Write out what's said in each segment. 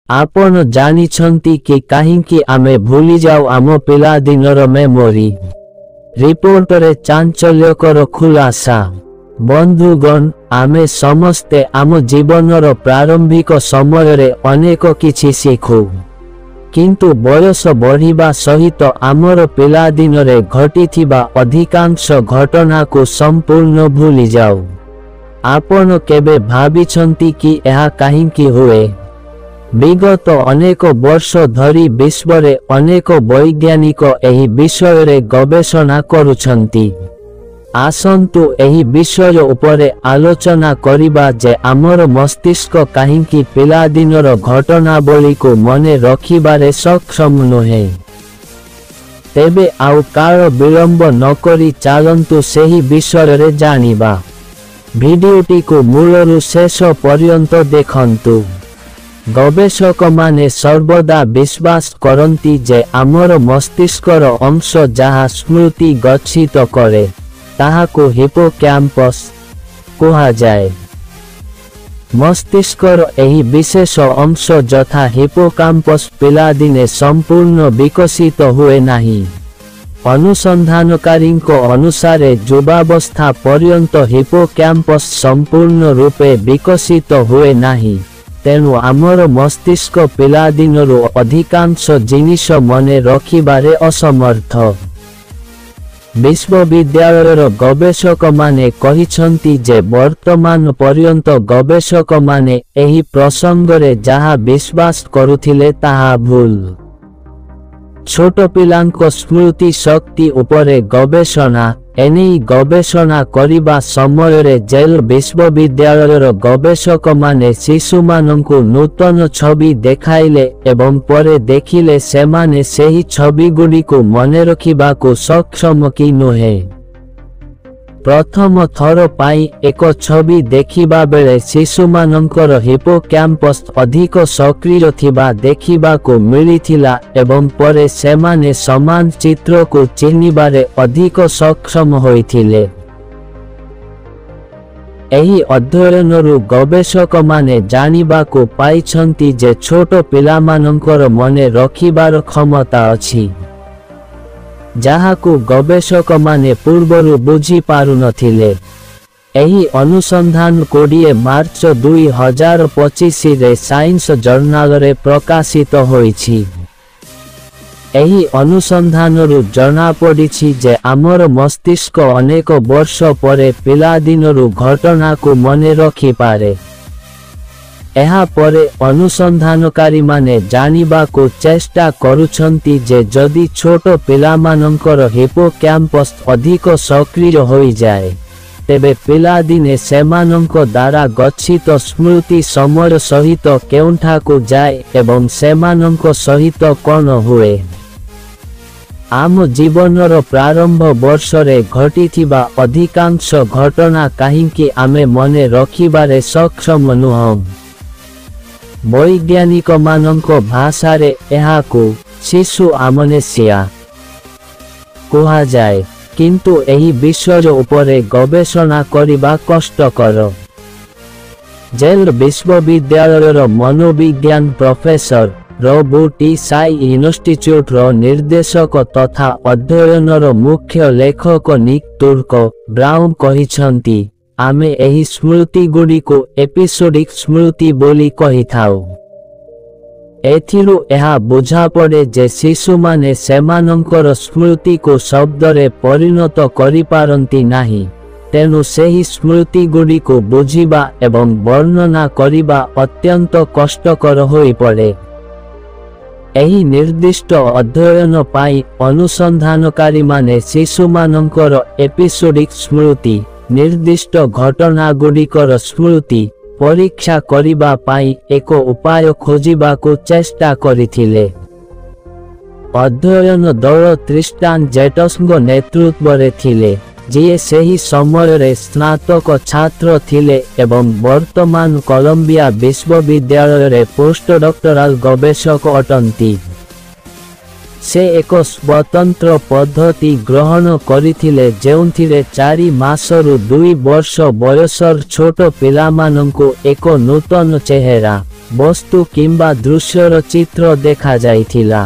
आपण जानिछंती कि काहिंकी आमे भूली जाऊ आम पिलादिनर मेमोरी। रिपोर्टरे चांचल्यकर खुलासा। बंधुगण, आमे समस्ते आम जीवनर प्रारंभिक समय अनेक किछि शिखु, किंतु बयस बढ़िबा सहित आमर पिलादिनरे घटिथिबा अधिकांश घटना को संपूर्ण भूली जाऊ। आपण केबे भाबिछंती कि एहा काहिंकी हुए? विगत अनेक वर्ष धरी विश्वरे अनेक वैज्ञानिक एही विषय गवेषणा करुछंती। आसंतु एही विषय उपरे आलोचना करिबा जे आमर मस्तिष्क काहिंकी पिलादिनर घटनावली को मने रखिबारे सक्षम नुहे। तेबे आउ काल विलंब नकरी चालंतु सेही विषय रे जानिबा। भिडियोटी को मूलरु शेष पर्यंत देखंतु। गवेषक माने सर्वदा विश्वास करती जे आमर मस्तिष्कर अंश जहा स्मृति गच्छित करे ताहाको हिपोकैम्पस कहा जाए। मस्तिष्कर एही विशेष अंश जथा हिपोकैम्पस पिलादिने संपूर्ण विकसित हुए नाही। अनुसंधानकारींको अनुसारे युवावस्था पर्यंत हिपोकैम्पस संपूर्ण रूपे विकसित हुए नाही। तेणु आमर मस्तिष्क पिलादिनरु अधिकांश जिनिष मने रखिबारे असमर्थ। विश्वविद्यालयर गवेषक माने कहिछंती जे वर्तमान पर्यंत गवेषक माने एही प्रसंगरे जहा विश्वास करुथिले ताहा भूल। छोट पिलांको स्मृति शक्ति उपरे गवेषणा। एनेई गवेषणा करिबा समयरे जेल विश्वविद्यालयर गवेषक माने शिशुमानंकु नूतन छवि देखाइले एवं परे देखिले सेमाने सेही छविगुड़िकु मने रखिबाकु सक्षम कि नुहे। प्रथम थर पाई एक छवि देखिबा बेले शिशुमानंकर हिपोकैम्पस अधिक सक्रिय थिबा देखिबाकु मिलिथिला एवं परे सेमाने समान चित्र को चिन्हिबारे अधिक सक्षम होइथिले। एही अध्ययनरु गवेषक माने जानिबाकु पाइछंती जे छोट पिलामानंकर मने रखिबार क्षमता अछि, जहाकु गवेषक माने पूर्वरु बुझी पारु नथिले। एही अनुसंधान 20 मार्च 2025 रे साइंस जर्नाल रे प्रकाशित होईछि। एही अनुसंधानरु जना पड़िछि जे आमर मस्तिष्क अनेक वर्ष परे पिलादिनरु घटना को मने रखि पारे। एहा परे अनुसंधानकारी माने जानिबा को चेष्टा करुछंती जे जदि छोट पिलामानंकर हिपोकैम्पस अधिक सक्रिय होई जाए तेबे पिलादिने सेमानंक द्वारा गच्छित स्मृति समय सहित केउंठाकु जाए एवं सेमानंक सहित कौन हुए। आम जीवनर प्रारंभ वर्षरे घटिथिबा अधिकांश घटना काहिंकी आमे मने रखिबारे सक्षम नुहं। वैज्ञानिक मानंको भाषारे एहाकु शिशु आमनेसिया कहा जाए, किंतु एही विषय उपरे गवेषणा करिबा कष्टकर। जेल विश्वविद्यालयर मनोविज्ञान प्रोफेसर रोबोटी साई इन्स्टिट्यूट रो निर्देशक तथा अध्ययनर मुख्य लेखक निक तुर्क ब्राउन कहिछंती, आमे एही स्मृति गुडी को एपिसोडिक स्मृति बोली कही थाउ। एथिरु एहा बुझा पड़े जे शिशु माने सेमानंकर स्मृति को शब्दरे परिणत करि पारंती नाही। तेनु सेही स्मृति गुडी को बुझिबा एवं वर्णना करिबा अत्यंत कष्टकर होई पड़े। एही निर्दिष्ट अध्ययन पाई अनुसंधानकारी माने शिशु मानंकर एपिसोडिक स्मृति निर्दिष्ट घटना गुड़िकर स्मृति परीक्षा करिबा पाई एक उपाय खोजिबा को चेष्टा करिथिले। अध्ययन दल त्रिस्टान जेटसंग नेतृत्वरे थिले, जे सेही समय रे स्नातक छात्र थिले एवं वर्तमान कोलंबिया विश्वविद्यालय रे पोस्ट डॉक्टरल गवेषक अटंती। से एक स्वतंत्र पद्धति ग्रहण करिथिले जेउंथिरे 4 मासरु 2 वर्ष बयसर छोट पिलामानंकु एक नूतन चेहरा ବସ୍ତୁ କିମ୍ବା ଦୃଶ୍ୟର ଚିତ୍ର ଦେଖାଯାଇଥିଲା।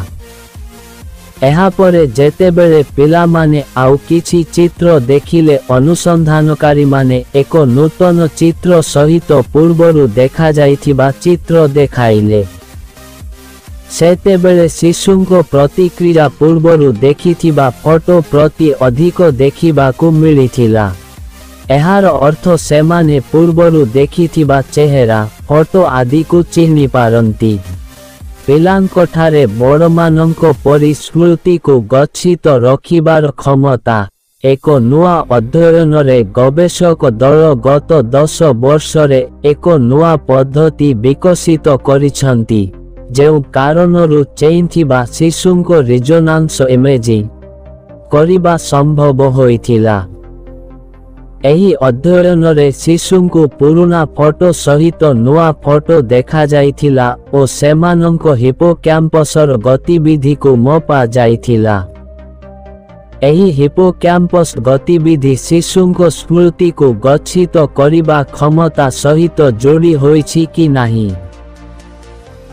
ଏହାପରେ ଯେତେବେଳେ ପିଲାମାନେ ଆଉ କିଛି ଚିତ୍ର ଦେଖିଲେ ଅନୁସନ୍ଧାନକାରୀମାନେ ଏକ ନୂତନ ଚିତ୍ର ସହିତ ପୂର୍ବରୁ ଦେଖାଯାଇଥିବା ଚିତ୍ର ଦେଖାଇଲେ। ସେତେବେଳେ ଶିଶୁଙ୍କ ପ୍ରତିକ୍ରିୟା ପୂର୍ବରୁ ଦେଖିଥିବା ଫଟୋ ପ୍ରତି ଅଧିକ ଦେଖିବାକୁ ମିଳିଥିଲା। ଏହାର ଅର୍ଥ ସେମାନେ ପୂର୍ବରୁ ଦେଖିଥିବା ଚେହେରା, ଫଟୋ ଆଦିକୁ ଚିହ୍ନି ପାରନ୍ତି। ପିଲାଙ୍କଠାରେ ବଡ଼ମାନଙ୍କ ପରି ସ୍ମୃତିକୁ ଗଚ୍ଛିତ ରଖିବାର କ୍ଷମତା। ଏକ ନୂଆ ଅଧ୍ୟୟନରେ ଗବେଷକ ଦଳ ଗତ 10 ବର୍ଷରେ ଏକ ନୂଆ ପଦ୍ଧତି ବିକଶିତ କରିଛନ୍ତି, ଯେଉଁ କାରଣରୁ ଚେଇଁଥିବା ଶିଶୁଙ୍କ ରେଜୋନାନ୍ସ ଇମେଜିଂ କରିବା ସମ୍ଭବ ହୋଇଥିଲା। ଏହି ଅଧ୍ୟୟନରେ ଶିଶୁଙ୍କୁ ପୁରୁଣା ଫଟୋ ସହିତ ନୂଆ ଫଟୋ ଦେଖାଯାଇଥିଲା ଓ ସେମାନଙ୍କ ହିପୋକ୍ୟାମ୍ପସର ଗତିବିଧିକୁ ମପା ଯାଇଥିଲା। ଏହି ହିପୋକ୍ୟାମ୍ପସ୍ ଗତିବିଧି ଶିଶୁଙ୍କ ସ୍ମୃତିକୁ ଗଚ୍ଛିତ କରିବା କ୍ଷମତା ସହିତ ଯୋଡ଼ି ହୋଇଛି କି ନାହିଁ।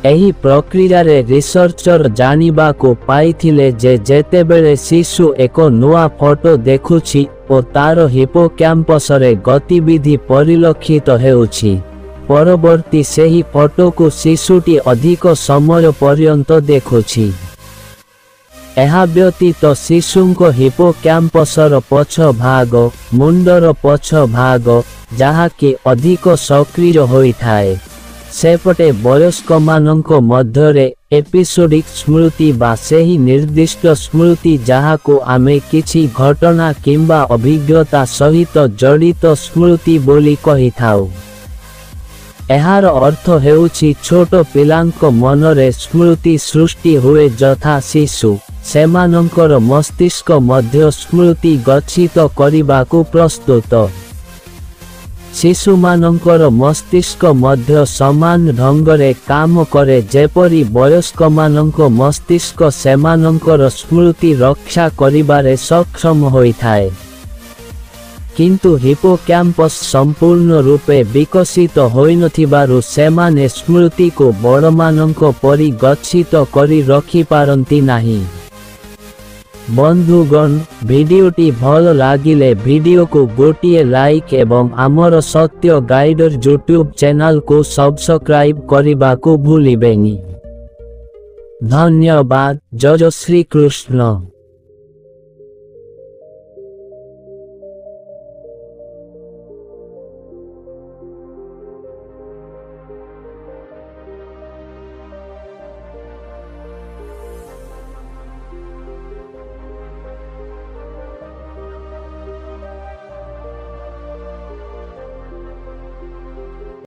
ଏହି ପ୍ରକ୍ରିୟାରେ ରିସର୍ଚ୍ଚର ଜାଣିବାକୁ ପାଇଥିଲେ ଯେ ଯେତେବେଳେ ଶିଶୁ ଏକ ନୂଆ ଫଟୋ ଦେଖୁଛି ଓ ତାର ହିପୋକ୍ୟାମ୍ପସରେ ଗତିବିଧି ପରିଲକ୍ଷିତ ହେଉଛି, ପରବର୍ତ୍ତୀ ସେହି ଫଟୋକୁ ଶିଶୁଟି ଅଧିକ ସମୟ ପର୍ଯ୍ୟନ୍ତ ଦେଖୁଛି। ଏହା ବ୍ୟତୀତ ଶିଶୁଙ୍କ ହିପୋକ୍ୟାମ୍ପସର ପଛ ଭାଗ, ମୁଣ୍ଡର ପଛ ଭାଗ, ଯାହାକି ଅଧିକ ସକ୍ରିୟ ହୋଇଥାଏ, ସେପଟେ ବୟସ୍କମାନଙ୍କ ମଧ୍ୟରେ ଏପିସୋଡିକ୍ ସ୍ମୃତି ବା ସେହି ନିର୍ଦ୍ଦିଷ୍ଟ ସ୍ମୃତି ଯାହାକୁ ଆମେ କିଛି ଘଟଣା କିମ୍ବା ଅଭିଜ୍ଞତା ସହିତ ଜଡ଼ିତ ସ୍ମୃତି ବୋଲି କହିଥାଉ। ଏହାର ଅର୍ଥ ହେଉଛି ଛୋଟ ପିଲାଙ୍କ ମନରେ ସ୍ମୃତି ସୃଷ୍ଟି ହୁଏ ଯଥା ଶିଶୁ ସେମାନଙ୍କର ମସ୍ତିଷ୍କ ମଧ୍ୟ ସ୍ମୃତି ଗଚ୍ଛିତ କରିବାକୁ ପ୍ରସ୍ତୁତ। ଶିଶୁମାନଙ୍କର ମସ୍ତିଷ୍କ ମଧ୍ୟ ସମାନ ଢଙ୍ଗରେ କାମ କରେ ଯେପରି ବୟସ୍କମାନଙ୍କ ମସ୍ତିଷ୍କ ସେମାନଙ୍କର ସ୍ମୃତି ରକ୍ଷା କରିବାରେ ସକ୍ଷମ ହୋଇଥାଏ। କିନ୍ତୁ ହିପୋକ୍ୟାମ୍ପସ୍ ସମ୍ପୂର୍ଣ୍ଣ ରୂପେ ବିକଶିତ ହୋଇନଥିବାରୁ ସେମାନେ ସ୍ମୃତିକୁ ବଡ଼ମାନଙ୍କ ପରି ଗଚ୍ଛିତ କରି ରଖିପାରନ୍ତି ନାହିଁ। ବନ୍ଧୁଗଣ, ଭିଡିଓଟି ଭଲ ଲାଗିଲେ ଭିଡିଓକୁ ଗୋଟିଏ ଲାଇକ୍ ଏବଂ ଆମର ସତ୍ୟ ଗାଇଡର ୟୁଟ୍ୟୁବ୍ ଚ୍ୟାନେଲକୁ ସବସ୍କ୍ରାଇବ୍ କରିବାକୁ ଭୁଲିବେନି। ଧନ୍ୟବାଦ। ଜୟ ଶ୍ରୀକୃଷ୍ଣ।